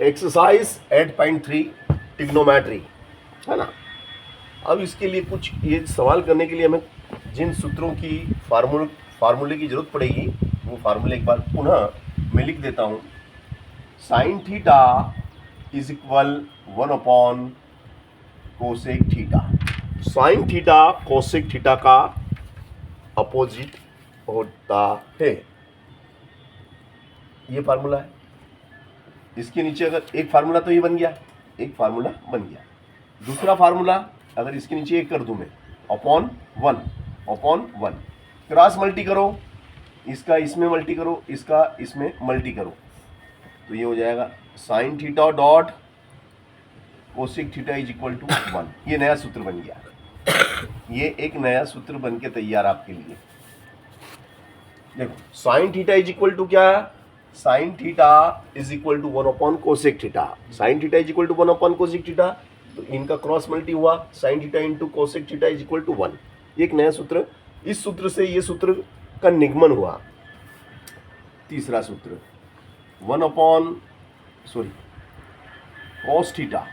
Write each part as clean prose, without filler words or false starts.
Exercise 8.3 trigonometry, है ना। अब इसके लिए कुछ ये सवाल करने के लिए हमें जिन सूत्रों की फार्मूले की जरूरत पड़ेगी वो फार्मूले एक बार पुनः मैं लिख देता हूँ। Sign theta is equal 1 cosec theta. Sine theta cosec theta का अपोजिट होता है, ये फार्मूला है। इसके नीचे अगर एक फार्मूला तो ये बन गया, एक फार्मूला बन गया। दूसरा फार्मूला अगर इसके नीचे एक कर दूं मैं, अपॉन वन, क्रॉस मल्टी करो, इसका इसमें मल्टी करो, इसका इसमें मल्टी करो, तो ये हो जाएगा sine theta dot cosec theta is equal to 1। ये नया सूत्र बन गया, ये एक नया सूत्र बन के तैयार आपके लिए। देखो sine theta is equal to क्या है, sine theta is equal to 1 cosec theta. Sine theta is equal to 1 cosec theta, तो इनका क्रॉस मल्टी हुआ, sine theta into cosec theta is equal to 1। एक नया सूत्र, इस सूत्र से ये सूत्र का निगमन हुआ। तीसरा सूत्र cos theta,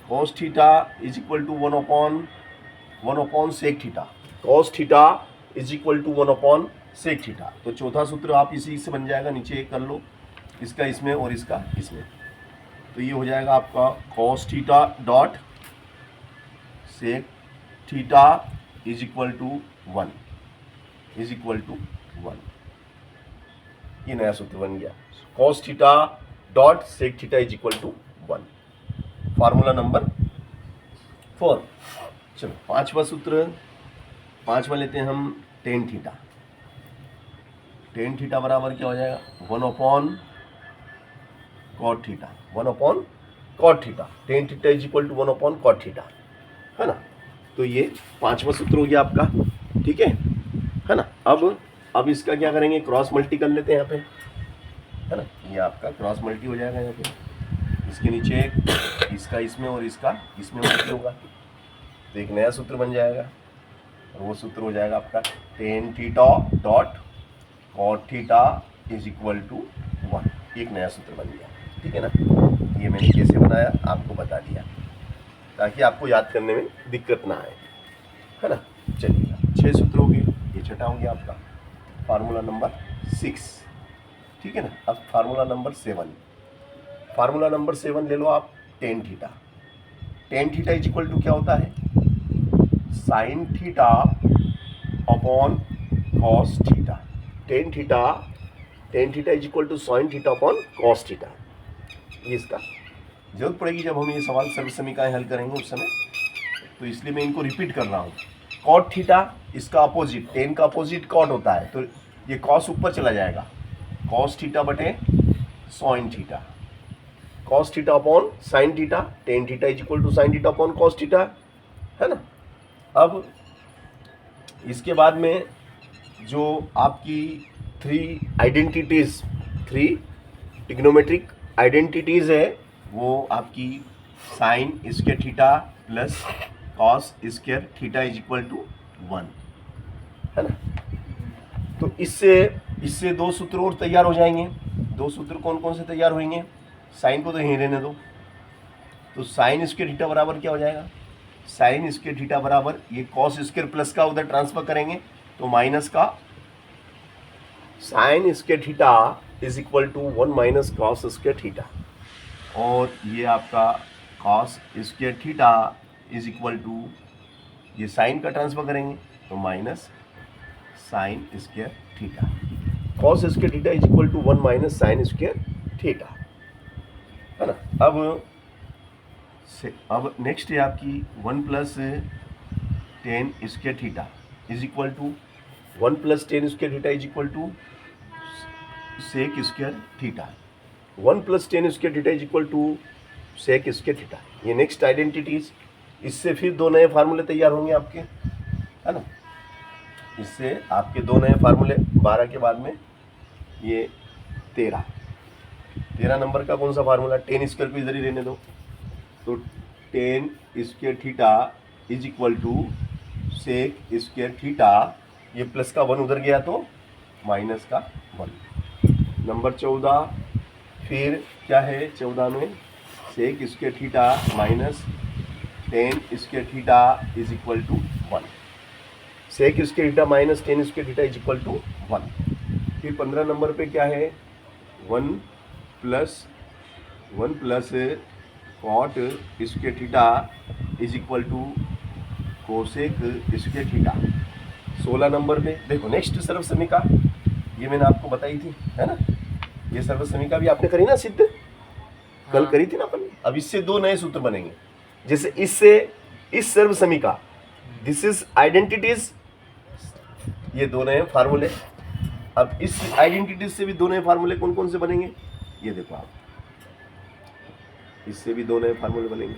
cos theta is equal to 1 sec theta. Cos theta is equal to 1 sec theta. तो चौथा सूत्र आप इसी से बन जाएगा, नीचे एक कर लो, इसका इसमें और इसका इसमें, तो ये हो जाएगा आपका cos theta dot sec theta is equal to 1 ये नया सूत्र बन गया। Cos theta dot sec theta is equal to 1, formula number 4। चलो पांचवा सूत्र, पांचवा लेते हैं हम टेन थीटा। टेन थीटा बराबर क्या हो जाएगा, 1 cot theta, 1 cot theta. Tan theta is equal to 1 cot theta, है ना। तो ये पांचवा सूत्र हो गया आपका, ठीक है ना। अब इसका क्या करेंगे, क्रॉस मल्टी कर लेते हैं यहाँ पे, है ना। ये आपका क्रॉस मल्टी हो जाएगा यहाँ पे, इसके नीचे इसका इसमें और इसका इसमें मल्टी होगा, तो एक नया सूत्र बन जाएगा, और वो सूत्र हो जाएगा आपका tan theta dot cot theta is equal to 1। एक नया सूत्र बन गया, ठीक है ना। ये मैंने कैसे बनाया आपको बता दिया, ताकि आपको याद करने में दिक्कत ना आए, है ना। चलिए 6 सूत्र हो गए, ये छठा हो गया आपका फार्मूला नंबर 6, ठीक है ना। अब फार्मूला नंबर 7, फार्मूला नंबर 7 ले लो आप, tan theta. Tan theta is equal to क्या होता है, sine theta upon cos theta. Tan theta is equal to sine theta upon cos theta. ये इसका जरूरत पड़ेगी जब हम ये सवाल सर्व समीकरण हल करेंगे उस समय, तो इसलिए मैं इनको रिपीट कर रहा हूँ। कॉट थीटा, इसका अपोजिट, टेन का अपोजिट कॉट होता है, तो ये कॉस ऊपर चला जाएगा, कॉस थीटा बटे sine theta, cos theta upon sine theta. Tan theta is equal to sine theta upon cos theta, है ना। अब इसके बाद में जो आपकी 3 ट्रिग्नोमेट्रिक आइडेंटिटीज है, वो आपकी sine square theta plus cos square theta is equal to 1, है ना। तो इससे 2 सूत्र और तैयार हो जाएंगे। 2 सूत्र कौन कौन से तैयार होंगे, साइन को तो यहीं रहने दो, तो साइन स्क्वायर थीटा बराबर क्या हो जाएगा, साइन स्क्वायर थीटा बराबर ये कॉस स्क्वायर प्लस का उधर ट्रांसफर करेंगे तो माइनस का sine square theta is equal to 1 minus cos square theta, और ये आपका cos square theta is equal to ये साइन का ट्रांसफर करेंगे तो minus sine square theta. Cos square theta is equal to 1 minus sine square theta, है ना। अब नेक्स्ट है आपकी 1 plus tan square theta is equal to 1 plus tan square theta is equal to sec square theta. 1 plus tan square theta is equal to sec square theta. ये next identities, इससे फिर 2 नए फार्मूले तैयार होंगे आपके, है ना। इससे आपके 2 नए फार्मूले 12 के बाद में ये 13 नंबर का कौन सा फार्मूला, टेन स्क्वायर को इधर ही रहने दो, तो tan square theta is equal to sec square theta, ये प्लस का 1 उधर गया तो माइनस का 1, नंबर 14, फिर क्या है 14 में, sec square theta minus tan square theta is equal to 1। Sec square theta minus tan square theta is equal to 1। फिर 15 नंबर पे क्या है, 1 plus cot square theta is equal to cosec square theta. 16 number पे देखो next सर्व समीका, ये मैंने आपको बताई थी, है ना, ये सर्व समीका भी आपने करी ना सिद्ध, कल करी थी ना अपन। अब इससे दो नए सूत्र बनेंगे, जैसे इससे इस सर्व समीका, दिस इज आइडेंटिटीज, ये दो नए फार्मूले। अब इस आइडेंटिटीज से भी दो नए फार्मूले कौन कौन से बनेंगे, ये देखो आप, इससे भी दो नए फार्मूले बनेंगे।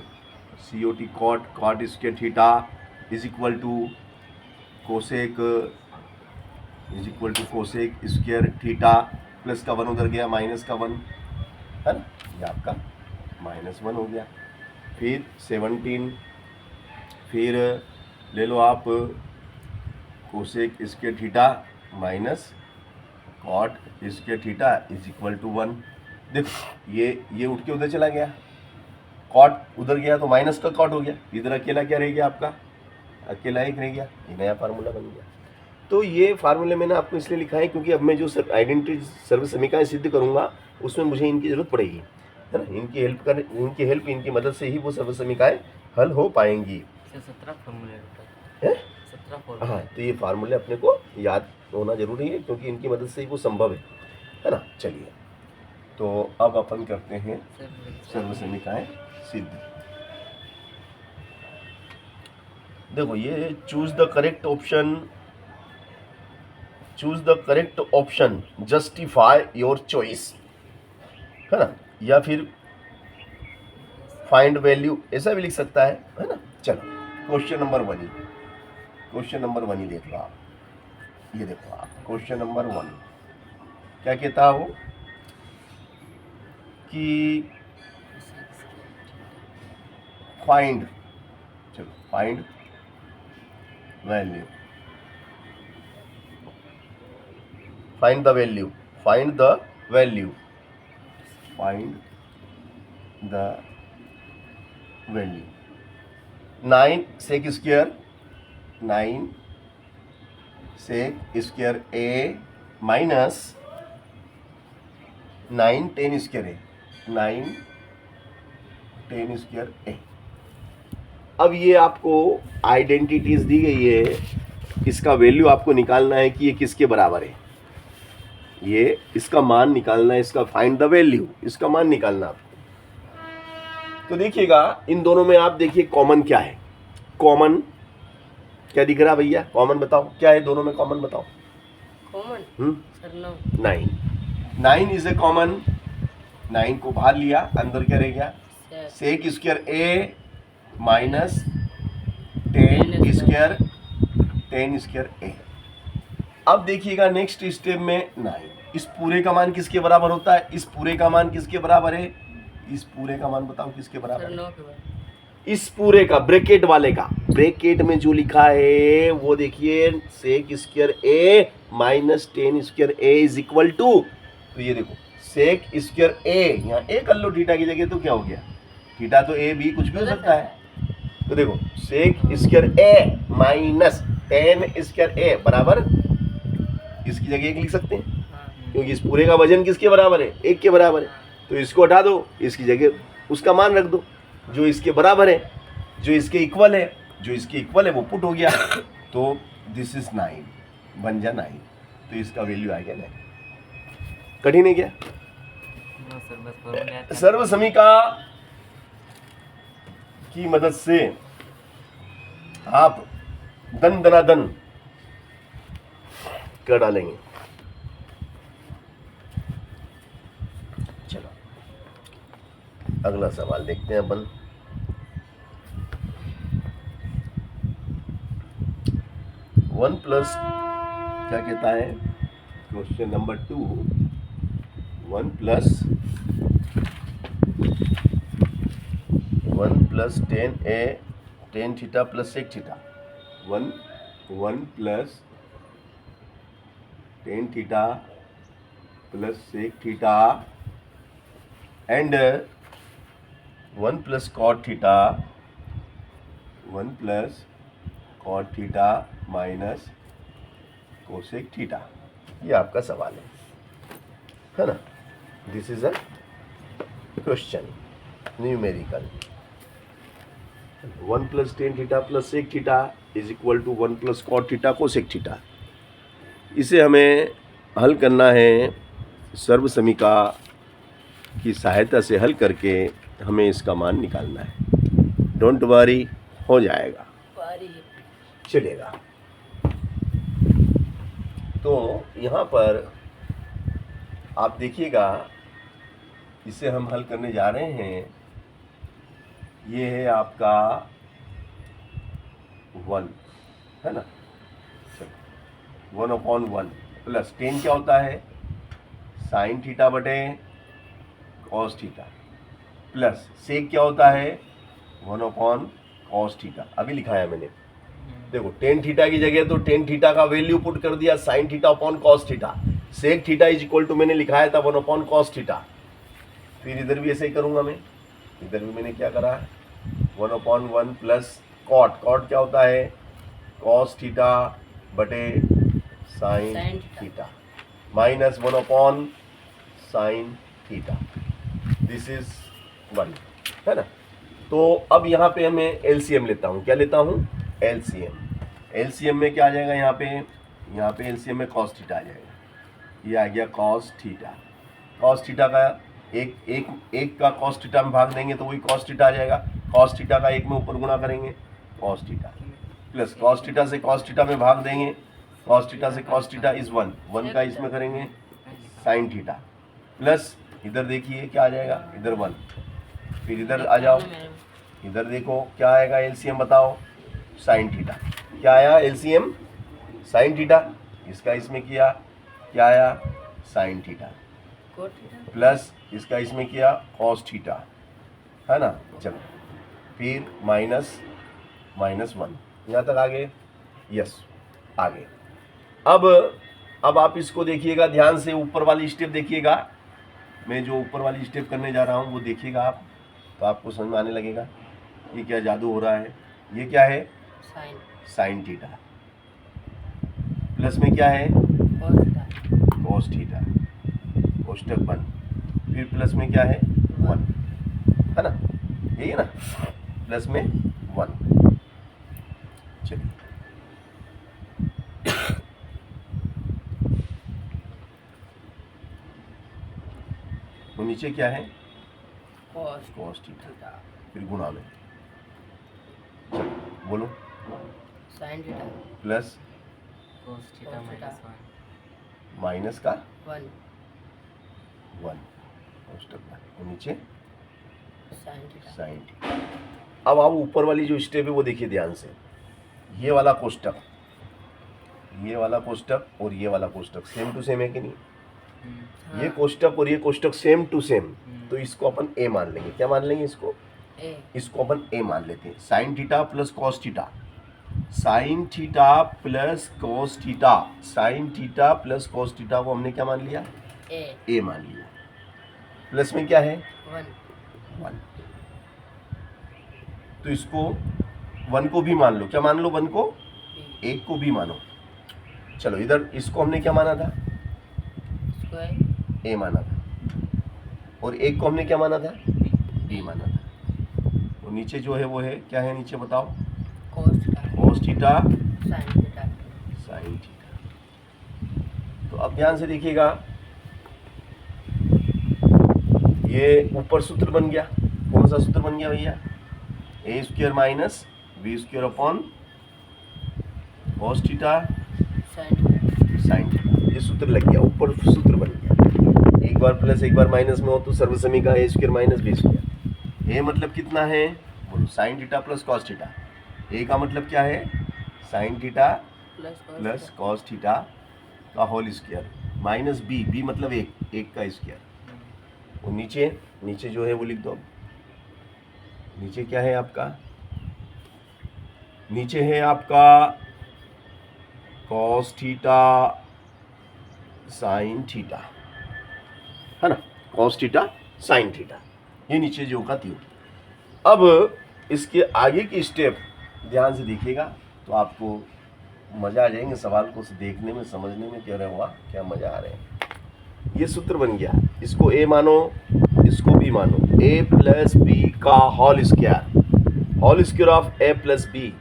COT cot square theta is equal to cosec square theta, plus का 1 उधर गया, माइनस का 1, है ना, ये आपका -1 हो गया। फिर 17, फिर ले लो आप cosec square theta minus cot square theta is equal to 1। देखो ये उठ के उधर चला गया, कॉट उधर गया तो माइनस का कॉट हो गया, इधर अकेला क्या रह गया आपका, अकेला एक रह गया, ये नया फार्मूला बन गया। तो ये फार्मूले मैंने आपको इसलिए लिखा है क्योंकि अब मैं जो आइडेंटिटी सर्व समीकरण सिद्ध करूंगा उसमें मुझे इनकी जरूरत पड़ेगी, है ना, इनकी मदद से ही वो सर्व समीकरण हल हो पाएंगी। 17 फॉर्मूले हैं? 17 फॉर्मूले। हाँ, तो ये फार्मूले अपने को याद होना जरूरी है क्योंकि इनकी मदद से ही वो संभव है ना। चलिए, तो अब अपन करते हैं सर्व समीकरण सिद्ध। देखो ये choose the correct option, justify your choice, है ना, या फिर फाइंड वैल्यू, ऐसा भी लिख सकता है ना। चलो क्वेश्चन नंबर 1 ही देख लो आप, ये देखो आप क्वेश्चन नंबर 1 क्या कहता हो कि find value, find the value 9 sec square A minus 9 10 square A. अब ये आपको आइडेंटिटीज दी गई है, इसका वैल्यू आपको निकालना है कि ये किसके बराबर है, ये इसका मान निकालना है, इसका फाइंड द वैल्यू, इसका मान निकालना आपको। तो देखिएगा इन दोनों में आप देखिए कॉमन क्या है, कॉमन क्या दिख रहा भैया, कॉमन बताओ क्या है दोनों में, कॉमन बताओ। Common sir 9 is a common, 9 को बाहर लिया, अंदर क्या रह गया, सेक square A minus 10 square A. अब देखिएगा नेक्स्ट स्टेप में 9, इस पूरे का मान किसके बराबर होता है, इस पूरे का मान किसके बराबर है, इस पूरे का मान बताओ किसके बराबर है, इस पूरे का, ब्रैकेट वाले का, ब्रैकेट में जो लिखा है वो देखिए sec square A minus 10 square A is equal to, तो ये देखो सेक स्क्वायर ए, यहाँ ए कर लो थीटा की जगह, तो क्या हो गया, थीटा तो ए बी कुछ भी हो सकता है। तो देखो सेक square A minus 10 square A बराबर, इसकी जगह एक लिख सकते हैं क्योंकि इस पूरे का वजन किसके बराबर है, 1 के बराबर है, तो इसको हटा दो, इसकी जगह उसका मान रख दो जो इसके बराबर है, जो इसके इक्वल है वो पुट हो गया, तो दिस इज 9 बन जा 9, तो इसका वैल्यू आ गया 9। कठिन है क्या? सर्व समीका की मदद से आप दन दनादन कर डालेंगे। चलो अगला सवाल देखते हैं अपन। वन प्लस क्या कहता है, question number 2, 1 plus 10a tan theta plus sec theta, 1 plus tan theta plus sec theta and 1 plus cot theta, 1 plus cot theta minus cosec theta. ये आपका सवाल है ना। This is a question numerical. 1 plus tan theta plus sec theta is equal to 1 plus cot theta cosec theta. इसे हमें हल करना है सर्व समीका की सहायता से। हल करके हमें इसका मान निकालना है। डोंट वरी, हो जाएगा, चलेगा। तो यहाँ पर आप देखिएगा, इसे हम हल करने जा रहे हैं। ये है आपका 1, है ना। 1/1 प्लस 10 क्या होता है, साइन थीटा बटे कॉस थीटा, प्लस सेक क्या होता है, 1/कॉस थीटा। अभी लिखा है मैंने, देखो टेन थीटा की जगह तो टेन थीटा का वैल्यू पुट कर दिया, sine theta upon cos theta. Sec theta is equal to मैंने लिखाया था 1/कॉस थीटा। फिर इधर भी ऐसे ही करूंगा मैं। इधर भी मैंने क्या करा, 1/1 प्लस कॉट। कॉट क्या होता है, कॉस थीटा बटे साइन थीटा माइनस 1/साइन थीटा। दिस इज 1, है ना। तो अब यहाँ पे मैं एलसीएम लेता हूँ। क्या लेता हूँ, एलसीएम। एलसीएम में क्या आ जाएगा, यहाँ पे एलसीएम में कॉस थीटा आ जाएगा। ये आ गया कॉस थीटा। कॉस थीटा का एक का कॉस थीटा में भाग देंगे तो वही कॉस थीटा आ जाएगा। कॉस थीटा का एक में ऊपर गुणा करेंगे, cos theta, plus cos theta से कॉस थीटा में भाग देंगे, कॉस थीटा से कॉस थीटा इज 1 का इसमें करेंगे साइन थीटा, प्लस इधर देखिए क्या आ जाएगा, इधर 1। फिर इधर आ जाओ, इधर देखो क्या आएगा एलसीएम, बताओ, साइन थीटा। क्या आया एलसीएम, साइन थीटा। इसका इसमें किया, क्या आया, साइन थीटा, प्लस इसका इसमें किया कॉस थीटा, है ना। चलो फिर माइनस 1, यहाँ तक आ गए, यस आ गए। अब आप इसको देखिएगा ध्यान से, ऊपर वाली स्टेप देखिएगा। मैं जो ऊपर वाली स्टेप करने जा रहा हूँ वो देखिएगा आप, तो आपको समझ में आने लगेगा ये क्या जादू हो रहा है। ये क्या है, साइन थीटा, प्लस में क्या है, कॉस थीटा, कोष्टक 1, फिर प्लस में क्या है 1, है ना, यही है ना, प्लस में 1। चलिए तो नीचे क्या है, कॉस थीटा, फिर गुणा में, चलो बोलो, sine theta plus cos theta minus का 1 कोष्टक 1, और नीचे साइन थीटा। Sine theta. अब आप ऊपर वाली जो स्टेप है वो देखिए ध्यान से। ये वाला कोष्टक, ये वाला कोष्टक और ये वाला कोष्टक सेम टू सेम है कि नहीं, ये कोष्टक और ये कोष्टक सेम टू सेम, तो इसको अपन ए मान लेंगे। क्या मान लेंगे इसको, इसको अपन ए मान लेते हैं। Sign theta plus cos theta, sine theta plus cos theta, sine theta plus cos theta को हमने क्या मान लिया, ए मान लिया। प्लस में क्या है 1, तो इसको 1 को भी मान लो। क्या मान लो, 1 को, 1 को भी मानो। चलो इधर इसको हमने क्या माना था, ए माना था, और 1 को हमने क्या माना था, बी माना था। और नीचे जो है वो है, क्या है नीचे बताओ, कॉस थीटा साइन थीटा। तो अब ध्यान से देखिएगा, ये ऊपर सूत्र बन गया। कौन सा सूत्र बन गया भैया, A square minus B square upon cos theta sine theta. ये सूत्र लग गया, ऊपर सूत्र बन गया। एक बार प्लस एक बार माइनस में हो तो सर्व समीका A square minus B square. A मतलब कितना है, बोलो, sine theta plus cos theta. A का मतलब क्या है, sine theta plus cos theta का whole square, minus B, B मतलब 1 का स्क्वायर। और नीचे जो है वो लिख दो। नीचे क्या है आपका, नीचे है आपका कॉस थीटा साइन थीटा, है ना, कॉस थीटा साइन थीटा, ये नीचे जो का त्यों। अब इसके आगे की स्टेप ध्यान से देखिएगा तो आपको मज़ा आ जाएंगे सवाल को देखने में, समझने में। क्या रहा हुआ, क्या मज़ा आ रहे हैं। ये सूत्र बन गया, इसको ए मानो, इसको बी मानो। ए प्लस बी का whole square of A plus B,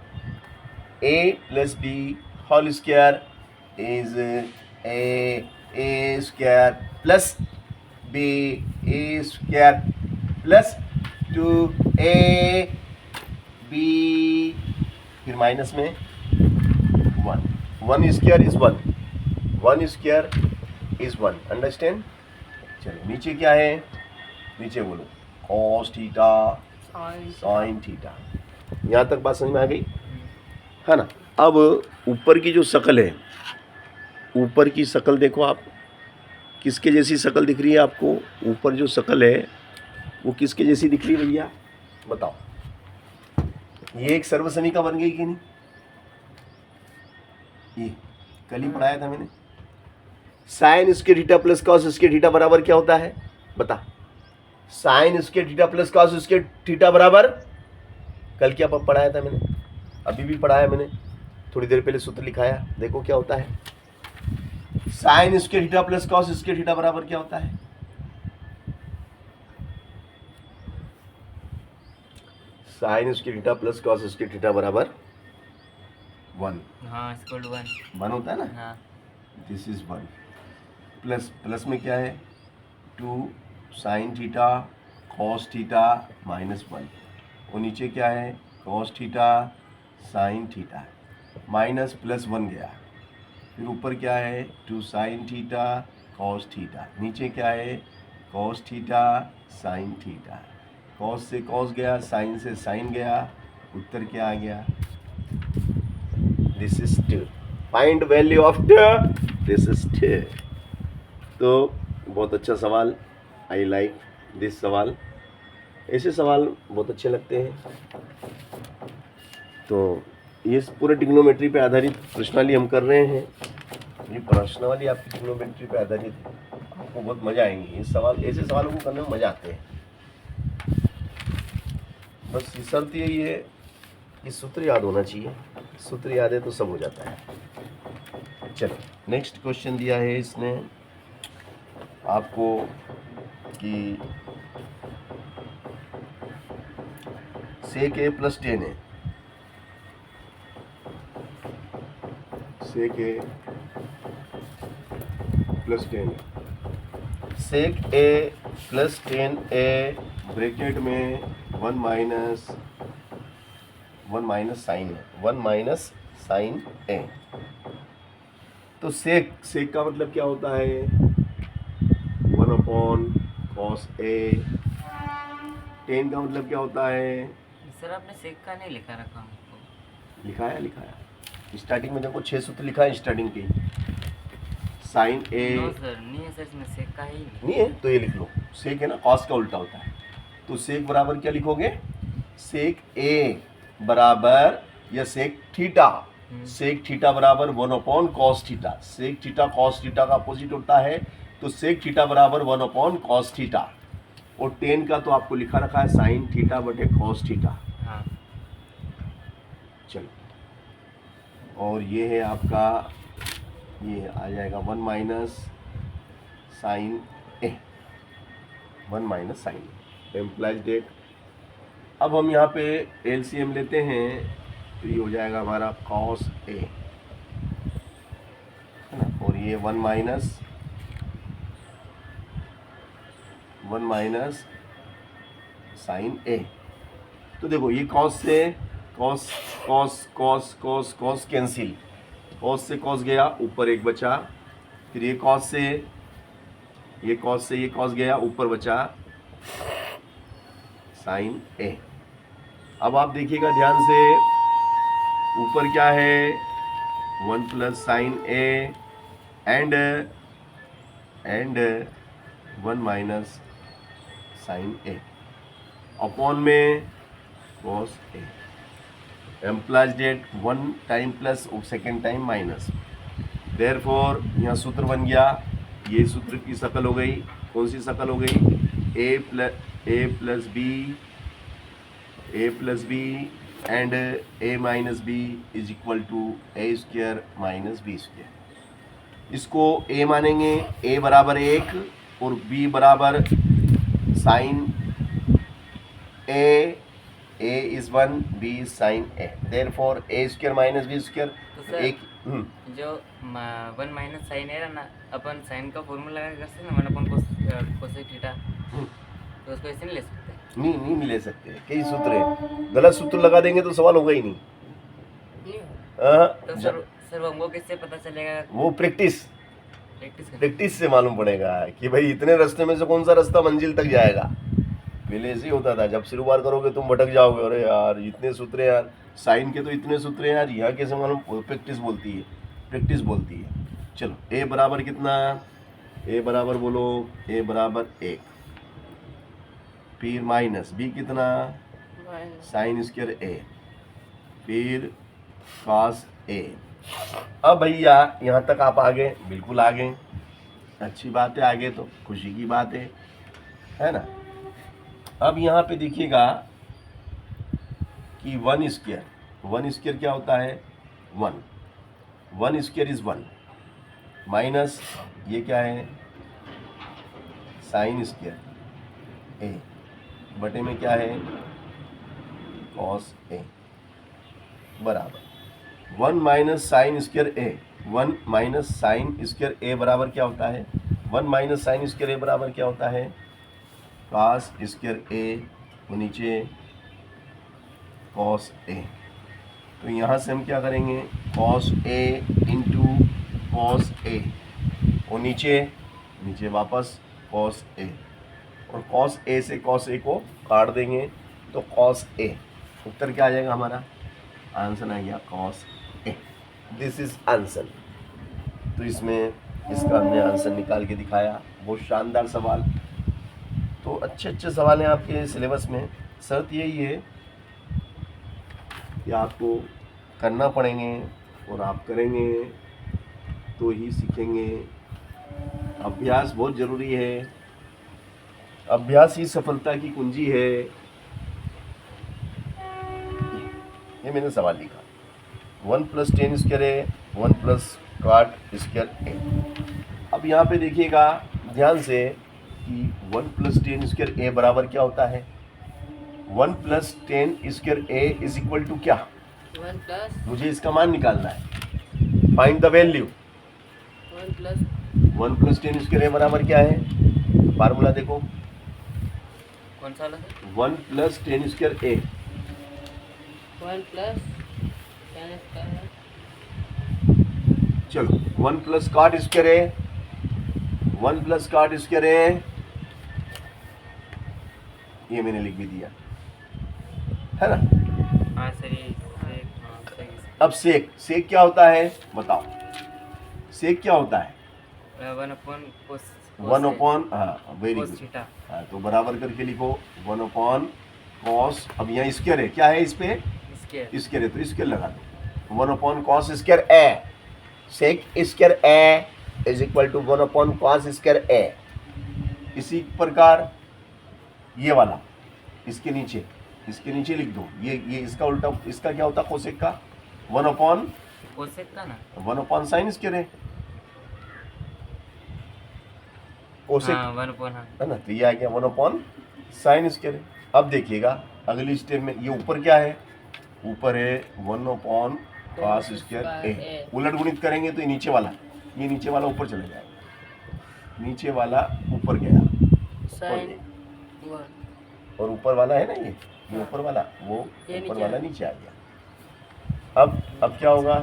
A plus B whole square is A square plus B A square plus 2a b, फिर माइनस में 1 square is 1 square is 1। Understand. चलो नीचे क्या है, नीचे बोलो कॉस थीटा साइन थीटा। यहाँ तक बात समझ में आ गई है ना। अब ऊपर की जो शक्ल है, ऊपर की शक्ल देखो आप, किसके जैसी शक्ल दिख रही है आपको? ऊपर जो शक्ल है वो किसके जैसी दिख रही है भैया, बताओ। ये एक सर्वसमीका बन गई कि नहीं? ये कल ही पढ़ाया था मैंने। Sign square theta plus cos square theta बराबर क्या होता है, बता। Sign square theta plus cos square theta बराबर, कल क्या पढ़ाया था मैंने, अभी भी पढ़ाया मैंने, थोड़ी देर पहले सूत्र लिखाया। देखो क्या होता है, sine square theta plus cos square theta बराबर क्या होता है? Sine square theta plus cos square theta बराबर 1। हाँ, इक्वल टू 1 1 होता है ना। हाँ, दिस इज 1 प्लस में क्या है 2 sign theta cos theta minus 1, और नीचे क्या है cos theta sine theta minus plus 1 गया, फिर ऊपर क्या है 2 साइन थीटा कॉस थीटा, नीचे क्या है cos theta sine theta, cos से कॉस गया, साइन से साइन गया, उत्तर क्या आ गया, this is 2। Find value of 2, this is 2। तो बहुत अच्छा सवाल, आई लाइक दिस सवाल, ऐसे सवाल बहुत अच्छे लगते हैं। तो ये पूरे ट्रिग्नोमेट्री पे आधारित प्रश्नावली हम कर रहे हैं। ये प्रश्नावली आपकी ट्रिग्नोमेट्री पे आधारित है, आपको बहुत मजा आएंगी। ये सवाल, ऐसे सवालों को करने में मजा आते हैं। बस ये शर्त यही है कि सूत्र याद होना चाहिए, सूत्र याद है तो सब हो जाता है। चलो नेक्स्ट क्वेश्चन दिया है इसने आपको कि सेक ए प्लस 10 है, सेक ए प्लस 10 है, सेक ए प्लस 10 ए ब्रैकेट में 1 माइनस साइन है, 1 माइनस साइन ए। तो सेक का मतलब क्या होता है 1 अपॉन कॉस ए। 10 का मतलब क्या होता है, सर आपने सेक का नहीं लिखा रखा हमको। लिखाया स्टार्टिंग में देखो 6 सूत्र लिखा है स्टार्टिंग के। साइन ए नो सर, नहीं है सर, इसमें सेक का ही नहीं है तो ये लिख लो, सेक है ना, कॉस का उल्टा होता है। तो सेक बराबर क्या लिखोगे, सेक ए बराबर या सेक थीटा, सेक थीटा बराबर 1 upon cos theta. Sec theta cos theta का अपोजिट होता है, तो सेक थीटा बराबर 1 अपॉन कॉस थीटा। और 10 का तो आपको लिखा रखा है साइन थीटा बटे कॉस थीटा। हाँ, चलो, और ये है आपका, ये आ जाएगा 1 minus sine A, 1 minus sign employees date. अब हम यहाँ पे एलसीएम लेते हैं तो ये हो जाएगा हमारा कॉस ए, और ये 1 माइनस साइन ए। तो देखो ये कॉस से cos cos cos cos cos cancel, cos से कॉस गया, ऊपर एक बचा, फिर ये कॉस से ये कॉस गया, ऊपर बचा साइन ए। अब आप देखिएगा ध्यान से, ऊपर क्या है 1 plus sine A and 1 minus sine A, upon में cos A, implies that 1 time plus और सेकेंड टाइम माइनस। देयरफॉर यहाँ सूत्र बन गया ये सूत्र की शक्ल हो गई, कौन सी शक्ल हो गई, A plus B and A minus B is equal to A square minus B square. इसको ए मानेंगे, ए बराबर 1 और बी बराबर sine A is 1, B is sine A, therefore A square minus B square तो sir एक जो 1 minus sign है ना, अपन साइन का फॉर्मूला लगा कर सकते हैं ना, 1 अपन कोसेक थीटा, तो उसको ऐसे नहीं ले सकते। नहीं ले सकते, कई सूत्र है, गलत सूत्र लगा देंगे तो सवाल होगा ही नहीं। तो सर वो किससे पता चलेगा? वो प्रैक्टिस प्रैक्टिस से मालूम पड़ेगा कि भाई इतने रास्ते में से कौन सा रास्ता मंजिल तक जाएगा। पहले ऐसे ही होता था, जब शुरुआत करोगे तुम भटक जाओगे, अरे यार इतने सूत्र हैं यार, साइन के तो इतने सूत्र हैं यार, यहाँ कैसे मालूम, प्रैक्टिस बोलती है। चलो ए बराबर कितना, ए बराबर बोलो, ए बराबर 1, फिर माइनस बी कितना, साइन स्क्वायर ए, फिर कॉस ए। अब भैया यहाँ तक आप आ गए, बिल्कुल आ गए, अच्छी बात है, आगे तो खुशी की बात है ना। अब यहाँ पे देखिएगा कि 1 स्क्वायर क्या होता है, 1 स्क्वायर इज 1 माइनस ये क्या है, साइन स्क्वायर ए बटे में क्या है, कॉस ए, बराबर 1 minus sine square A, 1 minus sine square A बराबर क्या होता है, 1 माइनस साइन स्क्वायर ए बराबर क्या होता है, कॉस स्क्वायर ए और नीचे कॉस ए। तो यहाँ से हम क्या करेंगे, cos A into cos A और नीचे वापस कॉस ए, और कॉस ए से कॉस ए को काट देंगे तो कॉस ए, उत्तर क्या आ जाएगा हमारा, आंसर आ गया cos A. This is answer. तो इसमें इसका हमने आंसर निकाल के दिखाया, बहुत शानदार सवाल। तो अच्छे सवाल हैं आपके सिलेबस में। शर्त यही है कि आपको करना पड़ेंगे और आप करेंगे तो ही सीखेंगे। अभ्यास बहुत ज़रूरी है, अभ्यास ही सफलता की कुंजी है। ये मैंने सवाल लिखा, 1 + 10 square A, 1 + cot square A. अब यहाँ पे देखिएगा ध्यान से कि 1 + 10 स्क्वायर ए बराबर क्या होता है, 1 + 10 square A is equal to क्या, 1 प्लस, मुझे इसका मान निकालना है, find the value. 1 + 10 square A बराबर क्या है, फार्मूला देखो, कौन सा वाला sir? 1 + 10 square A, 1 plus tan square, चलो 1 + cot square A, 1 + cot square A, ये मैंने लिख भी दिया है ना। हाँ सर, ये हाँ सही। अब सेक क्या होता है बताओ, सेक क्या होता है, 1 अपॉन कोस, 1 अपॉन, हाँ वेरी कोस गुड, थीटा, हाँ तो बराबर करके लिखो 1 अपॉन कॉस। अब यहाँ स्क्वायर है, क्या है इस पे, स्क्वायर है तो स्क्वायर लगा दो, 1 upon cos square A, sec square A is equal to 1 upon cos square A. इसी प्रकार ये वाला इसके नीचे लिख दो, ये इसका उल्टा, इसका क्या होता कोसेक का, 1 अपॉन कोसेक का ना, 1 अपॉन साइन स्क्वायर है, कोसेक हाँ 1 अपॉन, हाँ है ना, तो ये आ गया 1 अपॉन साइन स्क्वायर। अब देखिएगा अगली स्टेप में, ये ऊपर क्या है, ऊपर है 1 अपॉन कॉस स्क्वायर ए, उलट गुणित करेंगे तो ये नीचे वाला ऊपर चला जाएगा, नीचे वाला ऊपर गया, साइन और ऊपर वाला है ना ये ऊपर वाला, वो ऊपर वाला नीचे आ गया। अब क्या होगा,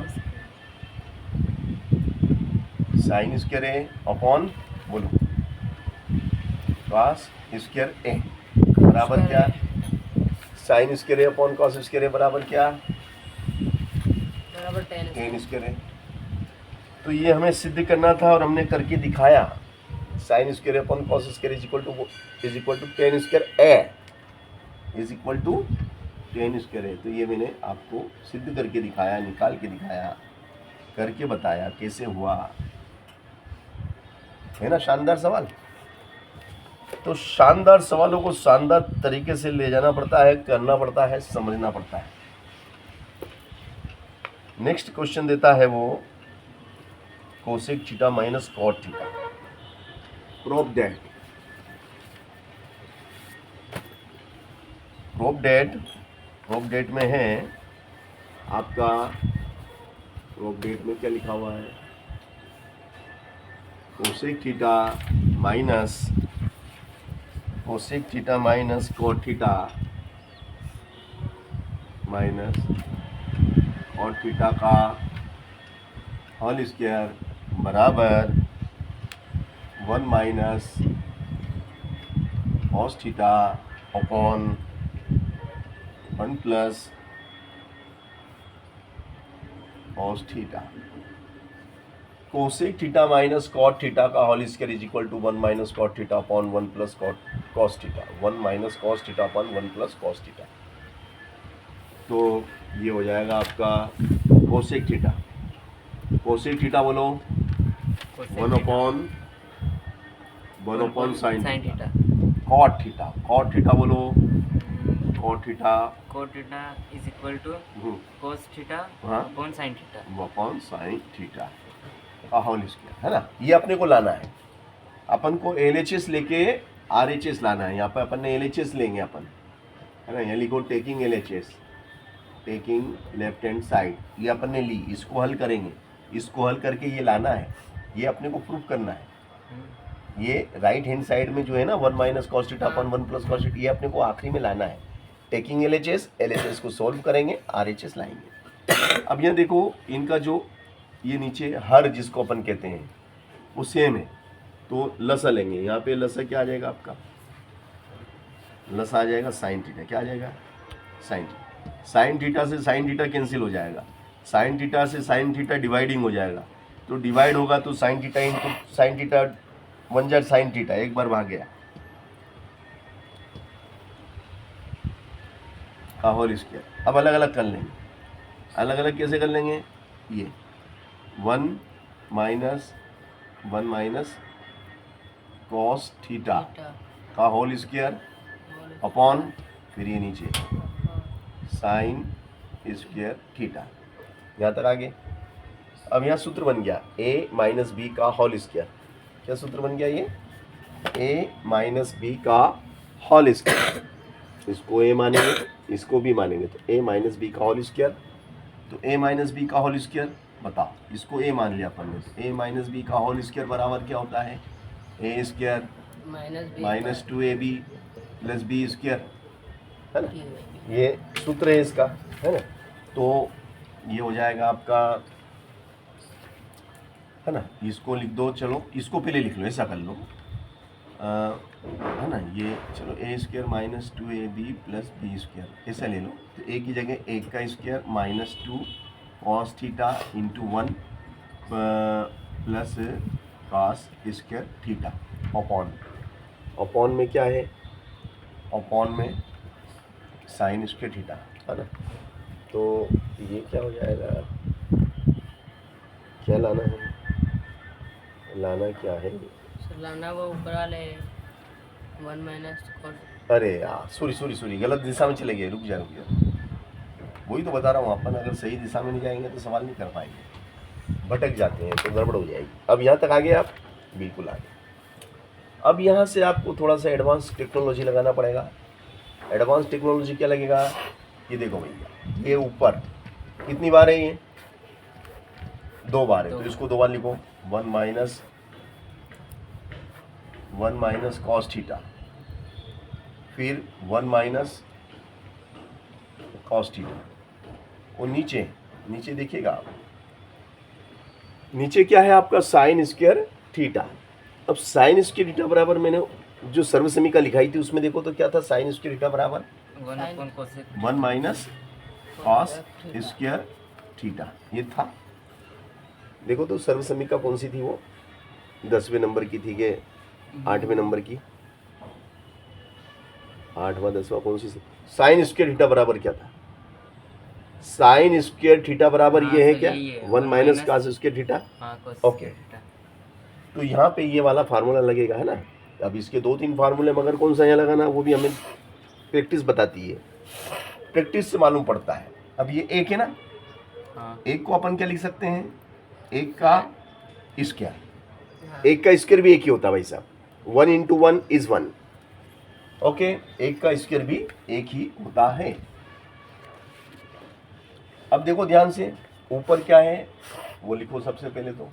साइन स्क्वायर ए अपॉन बोलो कॉस स्क्वायर ए बराबर क्या, sign square A upon cos square A बराबर क्या, बराबर टेन स्क्वायर ए। तो ये हमें सिद्ध करना था और हमने करके दिखाया, sine square upon cos square is equal to tan square A is equal to 10 square है। तो ये मैंने आपको सिद्ध करके दिखाया, निकाल के दिखाया, करके बताया कैसे हुआ। है ना शानदार सवाल। तो शानदार सवालों को शानदार तरीके से ले जाना पड़ता है, करना पड़ता है, समझना पड़ता है। नेक्स्ट क्वेश्चन देता है वो cosec theta minus cot theta. Prove that में है आपका, प्रूव डेट में क्या लिखा हुआ है, cosec theta minus cot theta का होल स्क्वायर बराबर 1 minus cos theta upon 1 plus cos theta. Cosec theta minus cot theta का whole square is equal to 1 minus cot theta upon 1 plus cos theta, 1 minus cos theta upon 1 plus cos theta. तो ये हो जाएगा आपका cosec theta बोलो 1 upon sine theta. Cot theta बोलो, cot theta is equal to cos theta हाँ upon sin theta upon sine theta का whole square, है ना। ये अपने को लाना है, अपन को LHS लेके RHS लाना है। यहाँ पे अपन ने LHS लेंगे अपन, है ना। यहाँ लिखो taking LHS, taking left hand side, ये अपन ने ली, इसको हल करेंगे, इसको हल करके ये लाना है, ये अपने को प्रूफ करना है। ये राइट हैंड साइड में जो है ना 1 minus cos theta upon 1 plus cos theta, ये अपने को आखिरी में लाना है। टेकिंग LHS को सॉल्व करेंगे, RHS लाएंगे। अब यहाँ देखो इनका जो ये नीचे हर जिसको अपन कहते हैं वो सेम है, तो लसा लेंगे। यहाँ पे लसा क्या आ जाएगा आपका, लसा आ जाएगा साइन थीटा। क्या आ जाएगा, साइन थीटा। साइन थीटा से साइन थीटा कैंसिल हो जाएगा, साइन थीटा से साइन थीटा डिवाइडिंग हो जाएगा, तो डिवाइड होगा तो sign theta into sine theta 1 jar sine theta, एक बार भाग गया का होल स्क्वायर। अब अलग अलग कर लेंगे, अलग अलग कैसे कर लेंगे, ये 1 माइनस कॉस थीटा का होल स्क्वायर अपॉन फिर ये नीचे साइन स्क्वायर थीटा। यहाँ तक आगे। अब यहाँ सूत्र बन गया a माइनस बी का होल स्क्वायर। क्या सूत्र बन गया ये, a माइनस बी का होल स्क्वायर। इसको a मानेंगे, इसको भी मानेंगे, तो a माइनस बी का होल स्क्वायर। तो a माइनस बी का होल स्क्वायर बताओ, इसको a मान लिया अपन ने, तो a माइनस बी का होल स्क्वायर बराबर क्या होता है, a square minus 2ab plus B square, है ना। ये सूत्र है इसका, है ना। तो ये हो जाएगा आपका, है ना। इसको लिख दो, चलो इसको पहले लिख लो, ऐसा कर लो, है ना। ये चलो a square minus 2ab plus B square ऐसा ले लो। तो a की जगह 1 का square minus 2 cos theta into 1 plus cos square theta upon में क्या है, अपॉन में साइन स्क्वायर थीटा, है ना। तो ये क्या हो जाएगा, क्या लाना है, लाना क्या है, लाना वो ऊपर वाले 1 माइनस कॉस। अरे यार सॉरी गलत दिशा में चले गए, रुक जा। वही तो बता रहा हूँ, अपन अगर सही दिशा में नहीं जाएंगे तो सवाल नहीं कर पाएंगे, भटक जाते हैं तो गड़बड़ हो जाएगी। अब यहाँ तक आ गए आप, बिल्कुल आ गए। अब यहाँ से आपको थोड़ा सा एडवांस टेक्नोलॉजी लगाना पड़ेगा। एडवांस टेक्नोलॉजी क्या लगेगा, ये देखो भैया, ये ऊपर कितनी बार है, ये 2 बार है, तो इसको 2 बार लिखो। 1 माइनस कॉस थीटा, फिर 1 माइनस कॉस थीटा, और नीचे देखिएगा आप, नीचे क्या है आपका साइन स्क्वायर थीटा। अब साइन स्क्वायर थीटा बराबर मैंने जो सर्वसमीका लिखाई थी उसमें देखो तो क्या था, साइन स्क्वायर थीटा बराबर 1 माइनस कॉस स्क्वायर थीटा, ये था। देखो तो सर्वसमीका कौन सी थी, वो 10वें नंबर की थी कि 8वें नंबर की, 8वां 10वां कौन सी, साइन स्क्वायर थीटा बराबर क्या था, साइन स्क्वायर थीटा बराबर ये है क्या, 1 minus cos square theta. Okay, तो यहाँ पे ये वाला फार्मूला लगेगा, है ना। अब इसके 2-3 फार्मूले मगर कौन सा यहाँ लगाना वो भी हमें प्रैक्टिस बताती है, प्रैक्टिस से मालूम पड़ता है। अब ये एक है ना, हाँ एक को अपन क्या लिख सकते हैं, एक का स्क्वायर। हाँ एक का स्क्वायर भी एक ही होता है भाई साहब, 1 × 1 = 1। ओके, एक का स्क्वायर भी एक ही होता है। अब देखो ध्यान से, ऊपर क्या है वो लिखो सबसे पहले। तो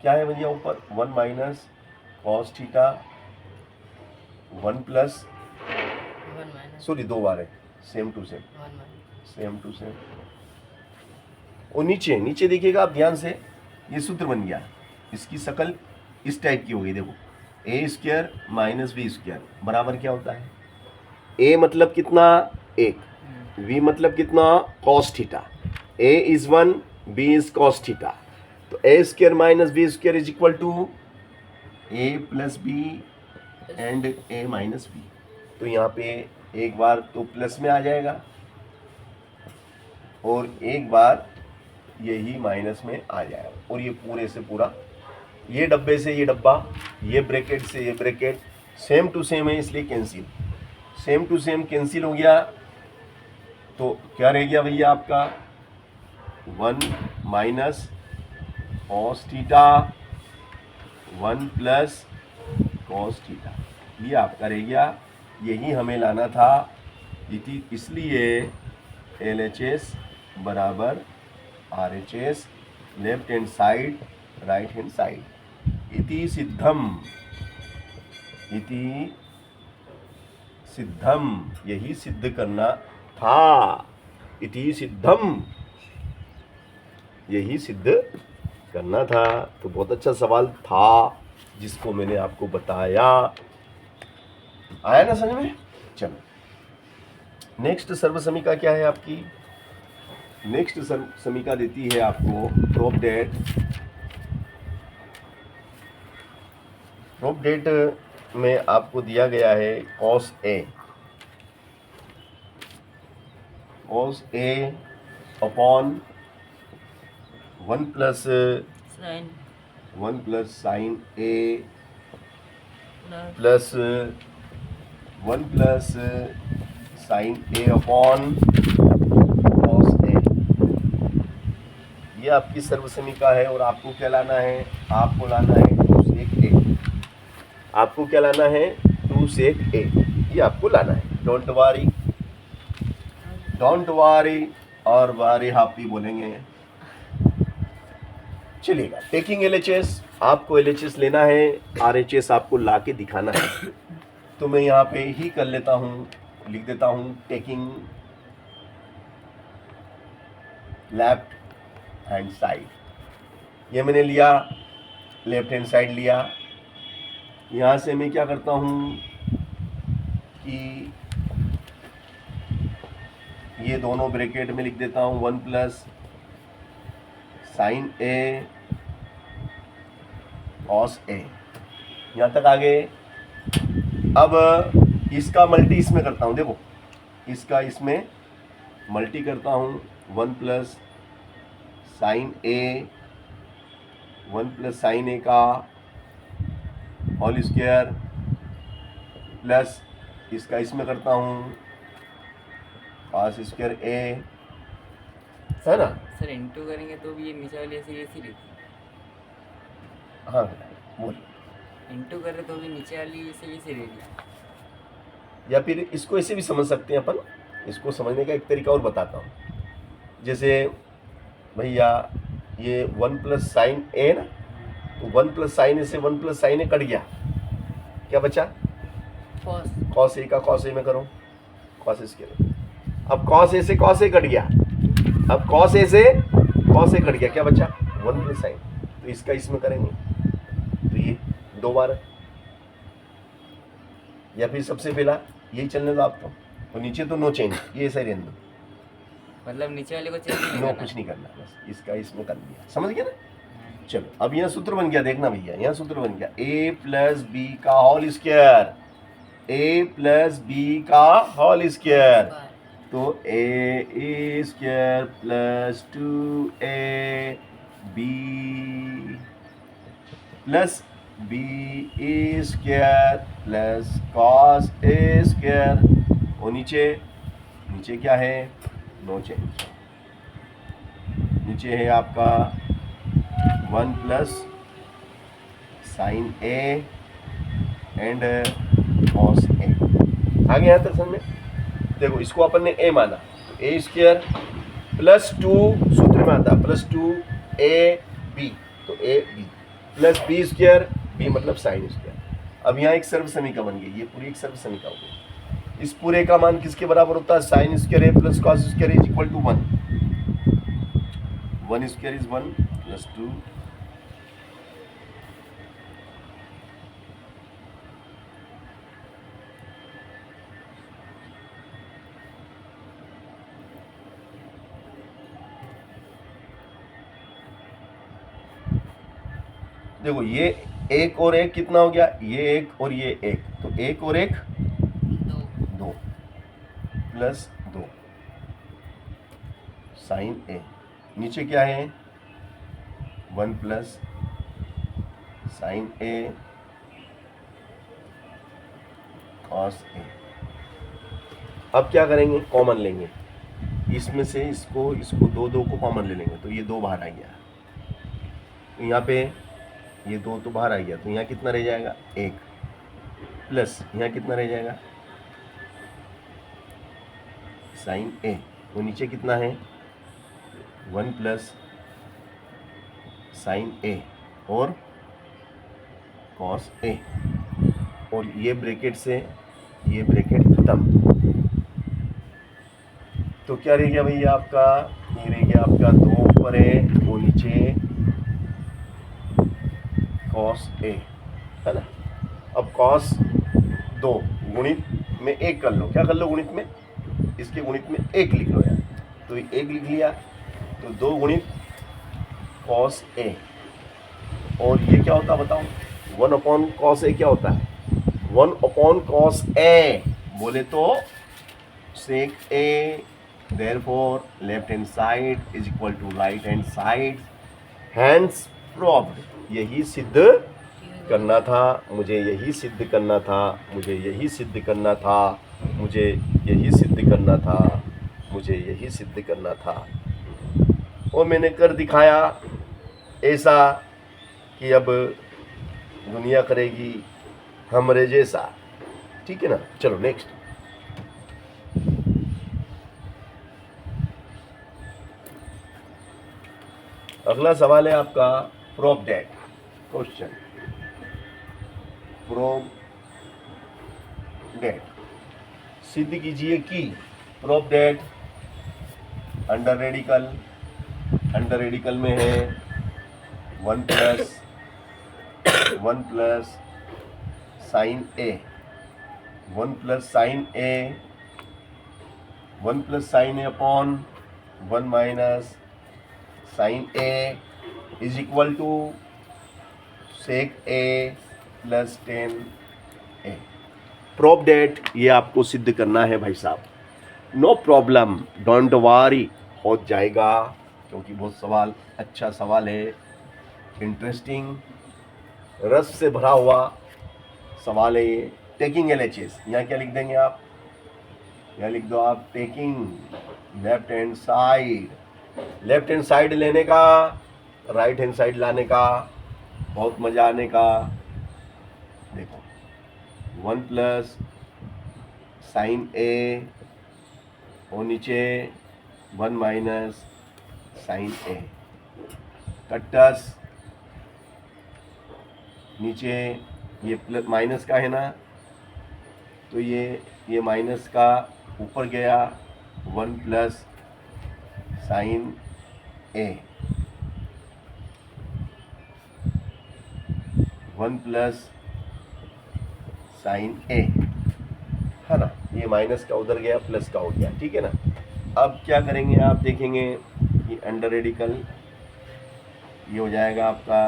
क्या है भैया ऊपर, 1 - cos θ 1 प्लस, 1 माइनस सॉरी 2 बार है, same to same, 1 minus same to same. और नीचे नीचे देखिएगा आप ध्यान से, ये सूत्र बन गया, इसकी शक्ल इस टाइप की हो गई। देखो a² - b² बराबर क्या होता है, a मतलब कितना 1, v मतलब कितना cos θ, a is 1, b is cos θ, तो a² - b² = a + b and a - b। तो यहाँ पे एक बार तो प्लस में आ जाएगा और एक बार यही माइनस में आ जाएगा, और ये पूरे से पूरा, ये डब्बे से ये डब्बा, ये ब्रैकेट से ये ब्रैकेट सेम टू सेम है, इसलिए cancel, same to same cancel हो गया। तो क्या रह गया भैया आपका, 1 - cos θ 1 + cos θ, ये आपका रह गया। यही हमें लाना था, इसलिए LHS बराबर RHS, left hand side right hand side. इति सिद्धम, इति सिद्धम, यही सिद्ध करना था, इति सिद्धम, यही सिद्ध करना था। तो बहुत अच्छा सवाल था जिसको मैंने आपको बताया, आया ना समझ में। चलो नेक्स्ट सर्व समीका क्या है आपकी, नेक्स्ट समीका देती है आपको प्रूफ डेट। प्रूफ डेट में आपको दिया गया है cos A upon 1 + sine 1 + sin A plus plus 1 + sin A upon cos A। ये आपकी सर्व समीका है, और आपको क्या लाना है, आपको लाना है 2 sec A, आपको क्या लाना है 2 sec A, ये आपको लाना है। डोंट वारी, डोंट वारी और वारी हैप्पी बोलेंगे, चलिएगा। टेकिंग LHS, आपको LHS लेना है, RHS आपको ला के दिखाना है। तो मैं यहाँ पे ही कर लेता हूँ, लिख देता हूँ टेकिंग लेफ्ट हैंड साइड, ये मैंने लिया, लेफ्ट हैंड साइड लिया। यहाँ से मैं क्या करता हूँ कि ये दोनों ब्रैकेट में लिख देता हूँ 1 + sin A cos A, यहाँ तक आ गए। अब इसका मल्टी इसमें करता हूँ, देखो इसका इसमें मल्टी करता हूँ, 1 + sin A, 1 + sin A का होल स्क्वायर, प्लस इसका इसमें करता हूँ cos स्क्वायर A, है ना। सर इंटू करेंगे तो भी ये नीचे वाली ऐसी रहती है, हाँ बोल, इंटू करे तो भी नीचे वाली ऐसी रहेगी। या फिर इसको ऐसे भी समझ सकते हैं अपन, इसको समझने का एक तरीका और बताता हूँ। जैसे भैया ये 1 + sin A ना, तो 1 + sin A से 1 + sin A कट गया, क्या बचा कॉस cos A का cos A में करो, cos स्क्वायर। अब cos A से cos A कट गया, अब cos A से cos A कट गया, क्या बचा 1 + sin, तो इसका इसमें करेंगे, तो ये 2 बार है। या फिर सबसे पहला यही चलने दो आपको, तो नीचे तो नो चेंज, ये ऐसा ही रहने दो, मतलब नीचे वाले को चेंज नहीं नो करना। कुछ नहीं करना, बस इसका इसमें कर दिया, समझ गया ना। चलो अब यहाँ सूत्र बन गया, देखना भैया यहाँ सूत्र बन गया, A + B का होल स्क्वायर, A + B का होल स्क्वायर, तो A² + 2AB plus B square plus cos A square, और नीचे नीचे क्या है, नो चेंज, नीचे है आपका 1 plus sine A and cos A. आ गया तक समझ में? देखो इसको अपन ने ए माना, तो ए स्क्वायर प्लस 2 सूत्र में आता है प्लस 2 ए बी, तो A B plus B square, B मतलब साइन स्क्वायर। अब यहाँ एक सर्व समीकरण बन गई, ये पूरी एक सर्व समीकरण हो गई। इस पूरे का मान किसके बराबर होता है, sine square A plus cos square is equal to 1, 1 square is 1 plus 2 देखो ये एक और एक कितना हो गया, ये एक और ये एक, तो एक और एक 2 प्लस 2 साइन ए, नीचे क्या है 1 plus sine A cos A. अब क्या करेंगे, कॉमन लेंगे, इसमें से इसको 2 को कॉमन ले लेंगे, तो ये 2 बाहर आ गया, तो यहाँ पे ये 2 तो बाहर आ गया, तो यहाँ कितना रह जाएगा 1 प्लस यहाँ कितना रह जाएगा साइन ए, वो नीचे कितना है 1 प्लस साइन ए और कॉस ए, और ये ब्रैकेट से ये ब्रैकेट खत्म, तो क्या रह गया भैया आपका, ये रह गया आपका 2 ऊपर है वो नीचे कॉस ए, है ना। अब कॉस 2 गुणित में 1 कर लो, क्या कर लो गुणित में, इसके गुणित में 1 लिख लो यार, तो 1 लिख लिया, तो 2 गुणित कॉस ए, और ये क्या होता है बताओ, 1 अपॉन कॉस ए क्या होता है, 1 अपॉन कॉस ए, बोले तो sec A, therefore left hand side is equal to right hand side, hence proved. यही सिद्ध करना था, मुझे यही सिद्ध करना था, मुझे यही सिद्ध करना था, मुझे यही सिद्ध करना था, मुझे यही सिद्ध करना था, और मैंने कर दिखाया ऐसा कि अब दुनिया करेगी हमरे जैसा, ठीक है ना। चलो नेक्स्ट, अगला सवाल है आपका prove that question, prove that, सिद्ध कीजिए कि प्रूव दैट अंडर रेडिकल में है 1 plus sine A, 1 plus sine A upon 1 minus sine A is equal to sec A plus 10 A. Prove that ये आपको सिद्ध करना है भाई साहब, नो प्रॉब्लम, डोंट वरी, हो जाएगा, क्योंकि बहुत सवाल अच्छा सवाल है, इंटरेस्टिंग रस से भरा हुआ सवाल है ये। टेकिंग LHS, यहाँ क्या लिख देंगे आप, यहाँ लिख दो आप टेकिंग लेफ्ट हैंड साइड लेने का राइट हैंड साइड लाने का, बहुत मजा आने का। देखो 1 प्लस साइन ए और नीचे 1 माइनस साइन ए, कट्टस नीचे ये प्लस माइनस का है ना, तो ये माइनस का ऊपर गया 1 plus sine A, 1 plus sine ए, है ना, ये माइनस का उधर गया प्लस का हो गया, ठीक है ना। अब क्या करेंगे आप देखेंगे, ये अंडर रेडिकल ये हो जाएगा आपका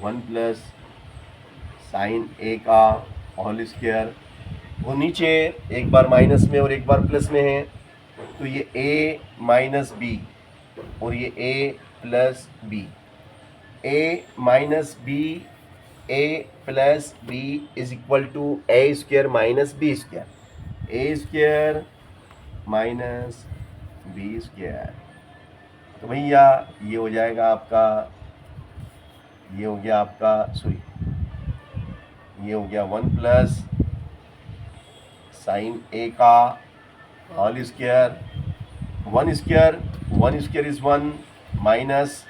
1 प्लस साइन ए का होल स्क्वायर, वो नीचे एक बार माइनस में और एक बार प्लस में है, तो ये a माइनस बी और ये a plus B, a minus B A plus B is equal to A square minus B square, A square minus B square. तो भैया ये हो जाएगा आपका, ये हो गया आपका सॉरी, ये हो गया 1 प्लस साइन ए का whole square, 1 square is 1 minus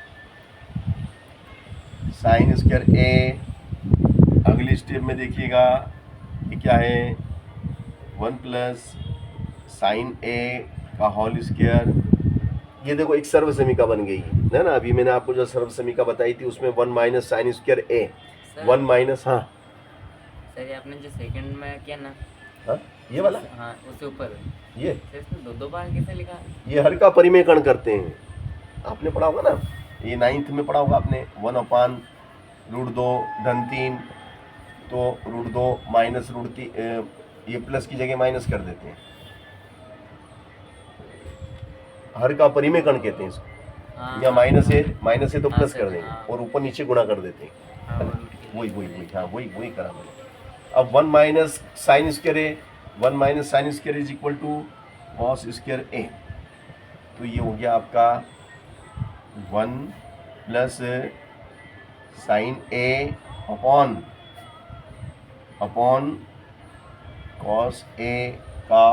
sine square A. अगली स्टेप में देखिएगा ये क्या है, 1 प्लस साइन ए का होल स्क्वायर। ये देखो एक सर्व समीका बन गई है ना। अभी मैंने आपको जो सर्व समीका बताई थी उसमें 1 माइनस साइन स्क्वायर ए, सर 1 माइनस, हाँ सर ये आपने जो सेकंड में किया ना, हाँ ये वाला, हाँ उससे ऊपर ये सर इसमें दो बार कैसे लिखा? ये हर का परिमेयकरण करते हैं। आपने पढ़ा होगा ना, ये 9th में पढ़ा होगा आपने, 1/√2 धन 3, तो √2 माइनस √3, ये प्लस की जगह माइनस कर देते हैं। हर का परिमेयकरण कहते हैं इसको। हाँ, या माइनस है तो हाँ, प्लस सर, कर देंगे हाँ। और ऊपर नीचे गुणा कर देते हैं। हाँ, वही हाँ वही करा मैंने। अब 1 minus sine square A, 1 minus sine square is equal to cos square A. तो ये हो गया आपका 1 plus sine A upon cos A का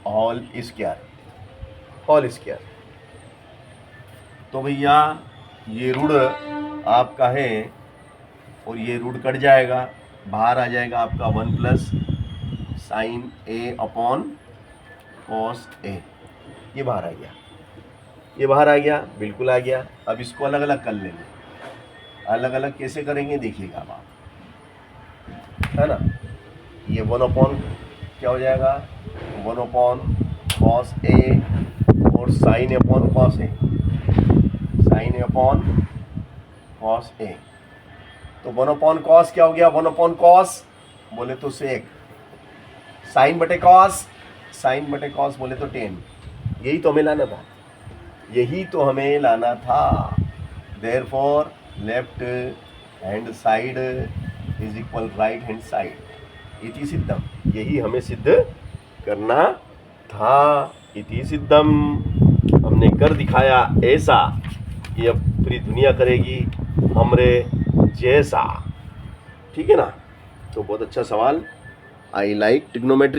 होल स्क्वायर। तो भैया ये ऋण आपका है और ये ऋण कट जाएगा, बाहर आ जाएगा आपका 1 plus sine A upon cos ए। ये बाहर आ गया, बिल्कुल आ गया। अब इसको अलग अलग कर लेंगे। अलग अलग कैसे करेंगे देखिएगा अब आप, है ना। ये 1 अपॉन क्या हो जाएगा, 1 अपॉन कॉस ए और साइन अपॉन कॉस ए, साइन अपॉन कॉस ए। तो 1 अपॉन कॉस क्या हो गया, 1 अपॉन कॉस बोले तो सेक, साइन बटे कॉस बोले तो टेन। यही तो हमें लाना था। Therefore left hand side is equal right hand side इति सिद्धम। यही हमें सिद्ध करना था, इति सिद्धम। हमने कर दिखाया ऐसा कि अब पूरी दुनिया करेगी हमरे जैसा। ठीक है ना। तो बहुत अच्छा सवाल। I like trigonometry.